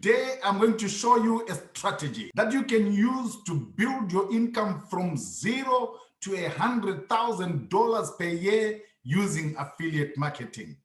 Today, I'm going to show you a strategy that you can use to build your income from $0 to $100,000 per year using affiliate marketing.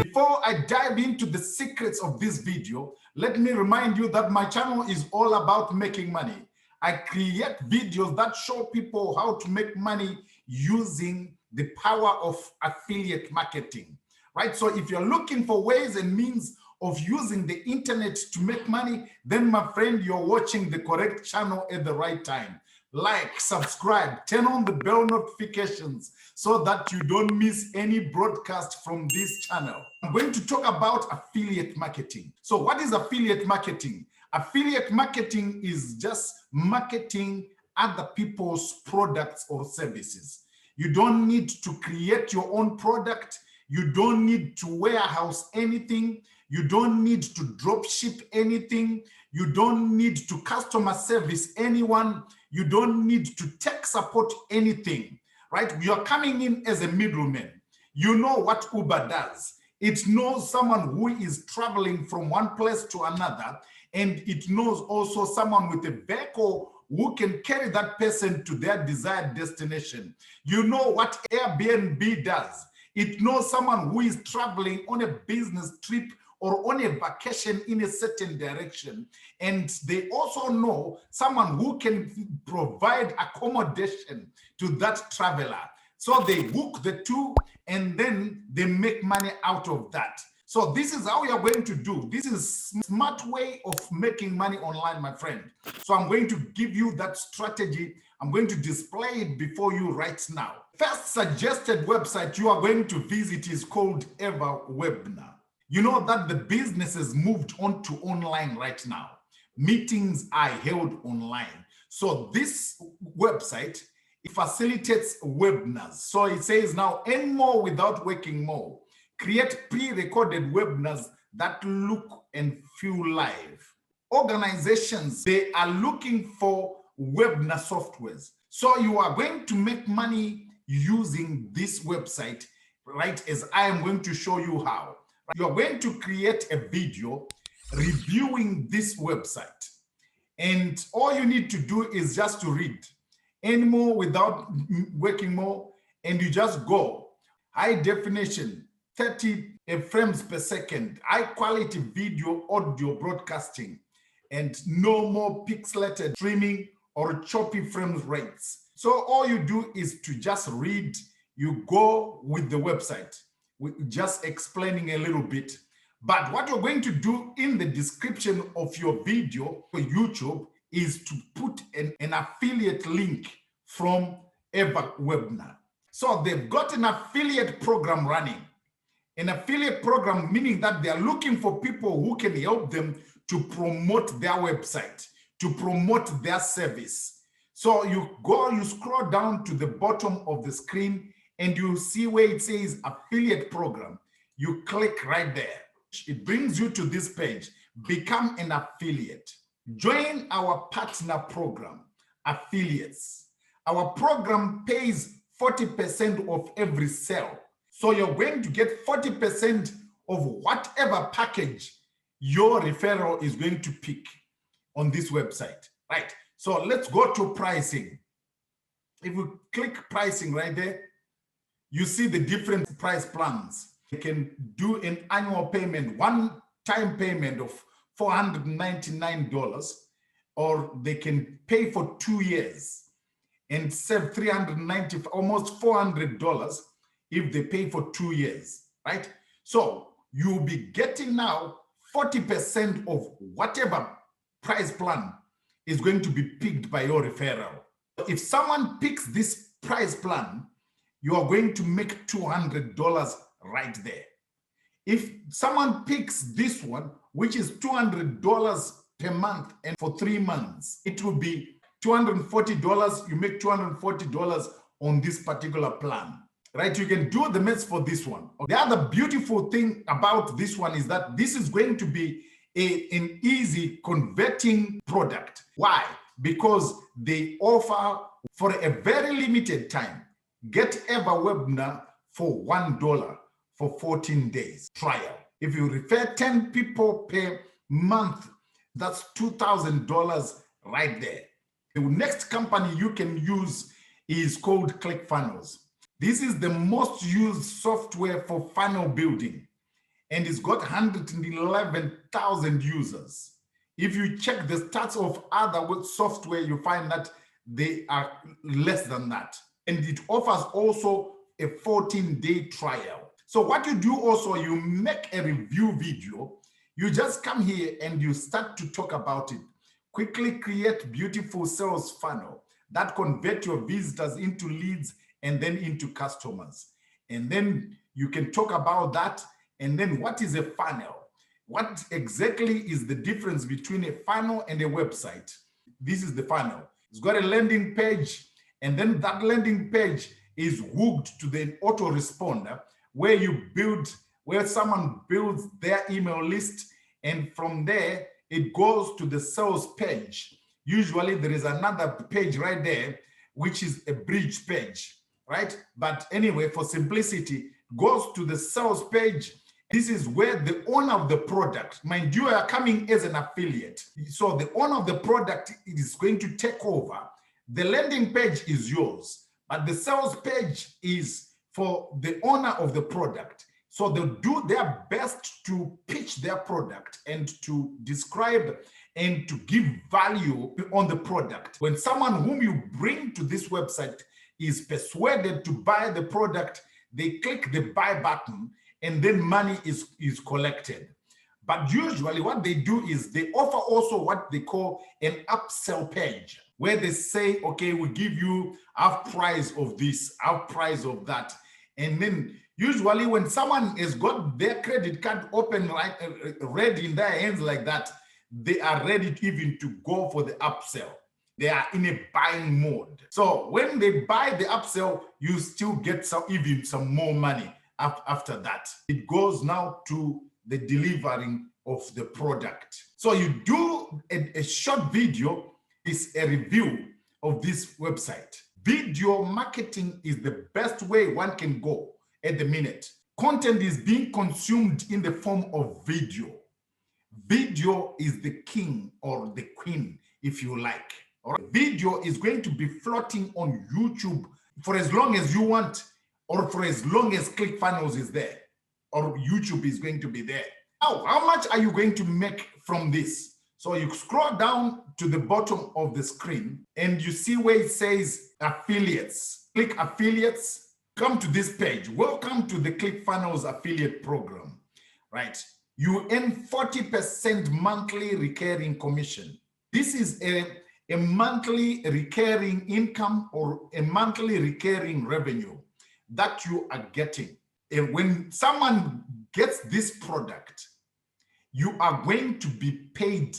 Before I dive into the secrets of this video, let me remind you that my channel is all about making money. I create videos that show people how to make money using the power of affiliate marketing, right? So if you're looking for ways and means of using the internet to make money, then my friend, you're watching the correct channel at the right time. Like, subscribe, turn on the bell notifications so that you don't miss any broadcast from this channel. I'm going to talk about affiliate marketing. So what is affiliate marketing? Affiliate marketing is just marketing other people's products or services. You don't need to create your own product. You don't need to warehouse anything. You don't need to drop ship anything. You don't need to customer service anyone. You don't need to tech support anything, right? You're coming in as a middleman. You know what Uber does. It knows someone who is traveling from one place to another, and it knows also someone with a vehicle who can carry that person to their desired destination. You know what Airbnb does. It knows someone who is traveling on a business trip or on a vacation in a certain direction. And they also know someone who can provide accommodation to that traveler. So they book the two and then they make money out of that. So this is how we are going to do. This is a smart way of making money online, my friend. So I'm going to give you that strategy. I'm going to display it before you right now. First suggested website you are going to visit is called ADVERTS. You know that the business has moved on to online right now. Meetings are held online. So this website, it facilitates webinars. So it says now, earn more without working more. Create pre-recorded webinars that look and feel live. Organizations, they are looking for webinar softwares. So you are going to make money using this website, right, as I am going to show you how. You are going to create a video reviewing this website. And all you need to do is just to read. Earn more without working more. And you just go. High definition, 30 frames per second, high quality video, audio broadcasting, and no more pixelated streaming or choppy frame rates. So all you do is to just read. You go with the website, just explaining a little bit. But what you're going to do in the description of your video for YouTube is to put an affiliate link from ADVERTS. So they've got an affiliate program running. An affiliate program meaning that they are looking for people who can help them to promote their website, to promote their service. So you scroll down to the bottom of the screen and you see where it says affiliate program. You click right there. It brings you to this page. Become an affiliate. Join our partner program, affiliates. Our program pays 40% of every sale. So you're going to get 40% of whatever package your referral is going to pick on this website, right? So let's go to pricing. If we click pricing right there, you see the different price plans. You can do an annual payment, one-time payment of $499, or they can pay for 2 years and save $390, almost $400 if they pay for 2 years, right? So you'll be getting now 40% of whatever price plan is going to be picked by your referral. If someone picks this price plan, you are going to make $200 right there. If someone picks this one, which is $200 per month and for 3 months, it will be $240. You make $240 on this particular plan, right? You can do the maths for this one. The other beautiful thing about this one is that this is going to be an easy converting product. Why? Because they offer for a very limited time, get ADVERTS webinar for $1 for 14 days trial. If you refer 10 people per month, that's $2,000 right there. The next company you can use is called ClickFunnels. This is the most used software for funnel building, and it's got 111,000 users. If you check the stats of other software, you find that they are less than that. And it offers also a 14-day trial. So what you do also, you make a review video. You just come here and you start to talk about it. Quickly create beautiful sales funnel that convert your visitors into leads and then into customers. And then you can talk about that. And then what is a funnel? What exactly is the difference between a funnel and a website? This is the funnel. It's got a landing page, and then that landing page is hooked to the autoresponder where someone builds their email list, and from there it goes to the sales page. Usually there is another page right there, which is a bridge page, right? But anyway, for simplicity, goes to the sales page. This is where the owner of the product, mind you, are coming as an affiliate. So the owner of the product is going to take over. The landing page is yours, but the sales page is for the owner of the product. So they'll do their best to pitch their product and to describe and to give value on the product. When someone whom you bring to this website is persuaded to buy the product, they click the buy button, and then money is collected. But usually what they do is they offer also what they call an upsell page, where they say, okay, we'll give you half price of this, half price of that. And then usually when someone has got their credit card open, right, ready in their hands like that, they are ready even to go for the upsell. They are in a buying mode. So when they buy the upsell, you still get even some more money. After that, it goes now to the delivering of the product. So you do a short video, is a review of this website. Video marketing is the best way one can go at the minute. Content is being consumed in the form of video. Video is the king or the queen, if you like. All right? Video is going to be floating on YouTube for as long as you want, or for as long as ClickFunnels is there, or YouTube is going to be there. Now, how much are you going to make from this? So you scroll down to the bottom of the screen and you see where it says affiliates. Click affiliates, come to this page. Welcome to the ClickFunnels affiliate program, right? You earn 40% monthly recurring commission. This is a monthly recurring income or a monthly recurring revenue that you are getting. And when someone gets this product, you are going to be paid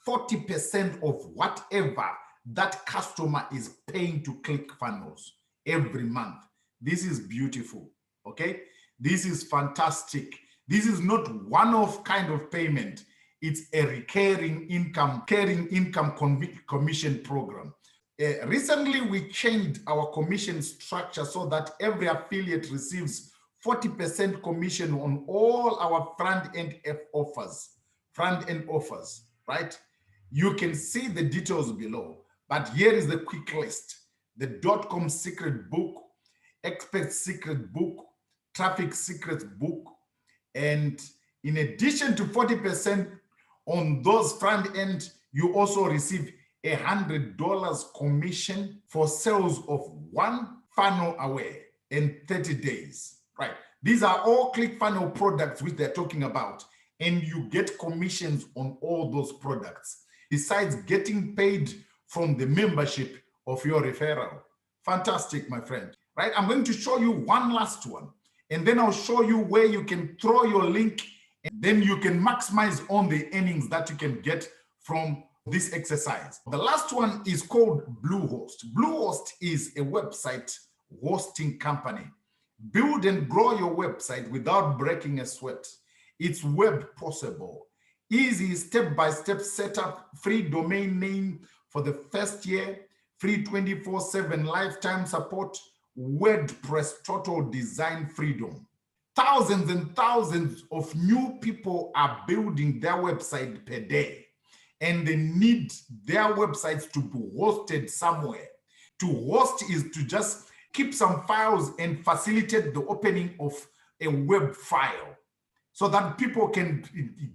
40% of whatever that customer is paying to ClickFunnels every month. This is beautiful, okay? This is fantastic. This is not one-off kind of payment. It's a recurring income commission program. Recently, we changed our commission structure so that every affiliate receives 40% commission on all our front-end offers, right? You can see the details below, but here is the quick list. The .com secret book, expert secret book, traffic secrets book, and in addition to 40% on those front-end, you also receive $100 commission for sales of one funnel away in 30 days, right? These are all ClickFunnels products which they're talking about, and you get commissions on all those products, besides getting paid from the membership of your referral. Fantastic, my friend, right? I'm going to show you one last one, and then I'll show you where you can throw your link, and then you can maximize on the earnings that you can get from this exercise. The last one is called Bluehost. Bluehost is a website hosting company. Build and grow your website without breaking a sweat. It's web possible. Easy step-by-step setup, free domain name for the first year, free 24/7 lifetime support, WordPress total design freedom. thousands and thousands of new people are building their website per day, and they need their websites to be hosted somewhere. To host is to just keep some files and facilitate the opening of a web file so that people can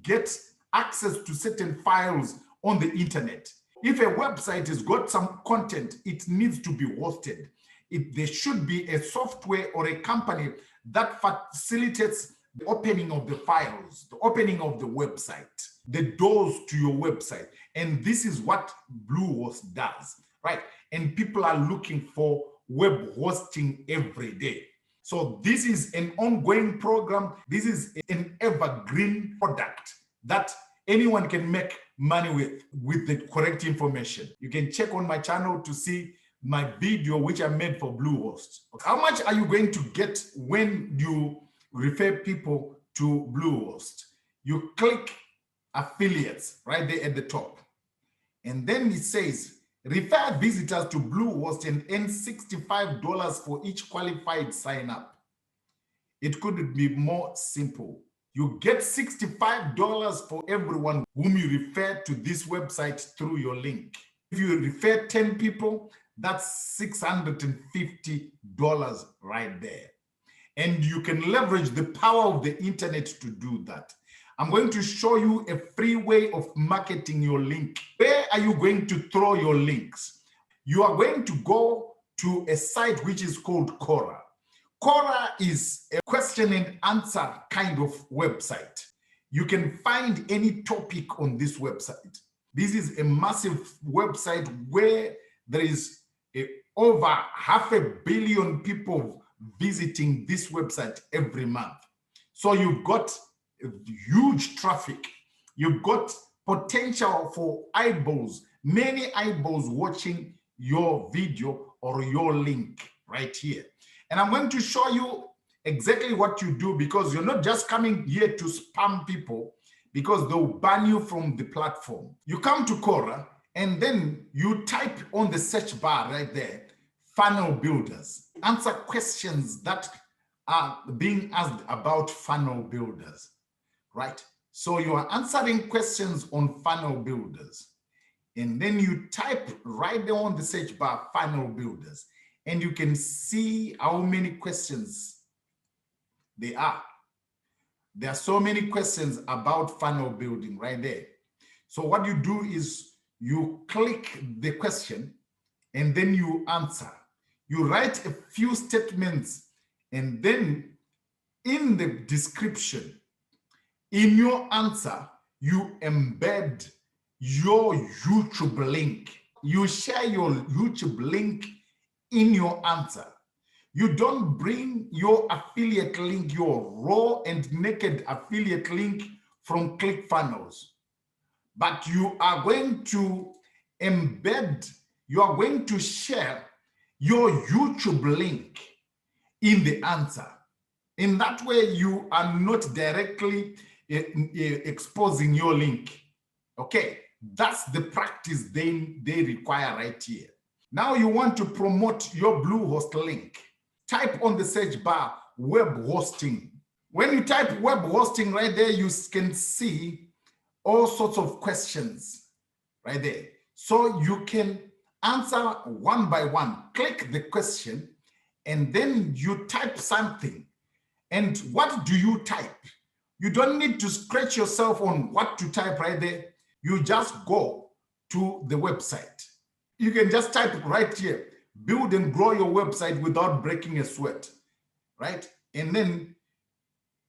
get access to certain files on the internet. If a website has got some content, it needs to be hosted. There should be a software or a company that facilitates the opening of the files, the opening of the website, the doors to your website. And this is what Bluehost does, right? And people are looking for web hosting every day. So this is an ongoing program. This is an evergreen product that anyone can make money with the correct information. You can check on my channel to see my video, which I made for Bluehost. How much are you going to get when you refer people to Bluehost? You click affiliates right there at the top. And then it says, refer visitors to Bluehost and earn $65 for each qualified sign up. It could be more simple. You get $65 for everyone whom you refer to this website through your link. If you refer 10 people, that's $650 right there. And you can leverage the power of the internet to do that. I'm going to show you a free way of marketing your link. Where are you going to throw your links? You are going to go to a site which is called Quora. Quora is a question and answer kind of website. You can find any topic on this website. This is a massive website where there is over 500 million people visiting this website every month. So you've got huge traffic. You've got potential for eyeballs, many eyeballs watching your video or your link right here. And I'm going to show you exactly what you do, because you're not just coming here to spam people, because they'll ban you from the platform. You come to Quora and then you type on the search bar right there, funnel builders. Answer questions that are being asked about funnel builders, right? So you are answering questions on funnel builders. And then you type right there on the search bar, funnel builders. And you can see how many questions there are. There are so many questions about funnel building right there. So what you do is you click the question and then you answer. You write a few statements, and then in the description, in your answer, you embed your YouTube link. You share your YouTube link in your answer. You don't bring your affiliate link, your raw and naked affiliate link from ClickFunnels, but you are going to embed, you are going to share your YouTube link in the answer. In that way, you are not directly exposing your link. Okay, that's the practice they require right here. Now you want to promote your Bluehost link. Type on the search bar, web hosting. When you type web hosting right there, you can see all sorts of questions right there. So you can answer one by one. Click the question, and then you type something. And what do you type? You don't need to scratch yourself on what to type right there. You just go to the website. You can just type right here, build and grow your website without breaking a sweat, right? And then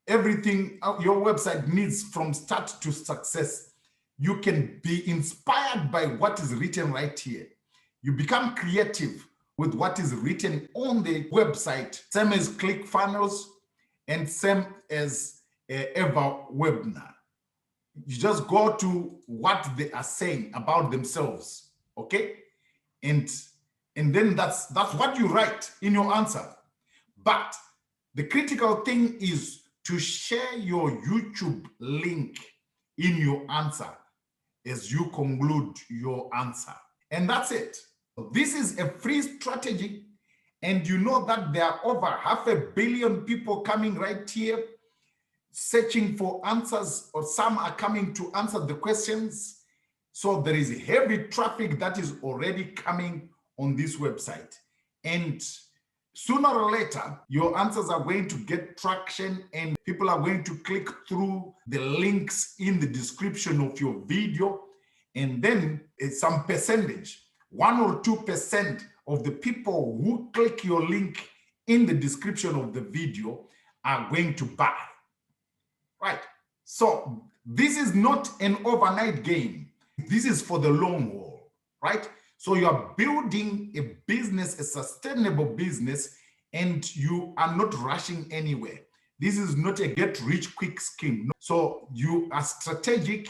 everything your website needs from start to success. You can be inspired by what is written right here. You become creative with what is written on the website, same as ClickFunnels and same as EverWebinar. You just go to what they are saying about themselves, okay? And then that's what you write in your answer. But the critical thing is to share your YouTube link in your answer as you conclude your answer. And that's it. This is a free strategy, And you know that there are over 500 million people coming right here, searching for answers, or some are coming to answer the questions. So there is heavy traffic that is already coming on this website. And sooner or later, your answers are going to get traction and people are going to click through the links in the description of your video. And then some percentage, 1 or 2% of the people who click your link in the description of the video are going to buy. Right? So this is not an overnight game. This is for the long haul, right? So you are building a business, a sustainable business, and you are not rushing anywhere. This is not a get-rich-quick scheme. So you are strategic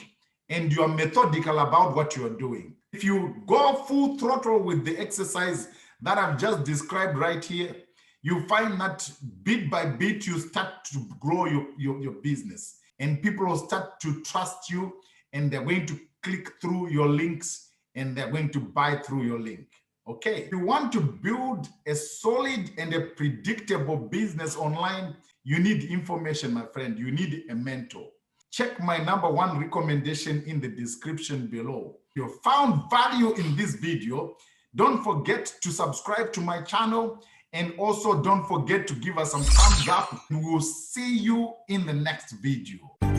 and you are methodical about what you are doing. If you go full throttle with the exercise that I've just described right here, you find that bit by bit, you start to grow your business and people will start to trust you and they're going to click through your links and they're going to buy through your link. Okay, if you want to build a solid and a predictable business online, you need information, my friend. You need a mentor. Check my #1 recommendation in the description below. If you found value in this video, don't forget to subscribe to my channel and also don't forget to give us some thumbs up. We will see you in the next video.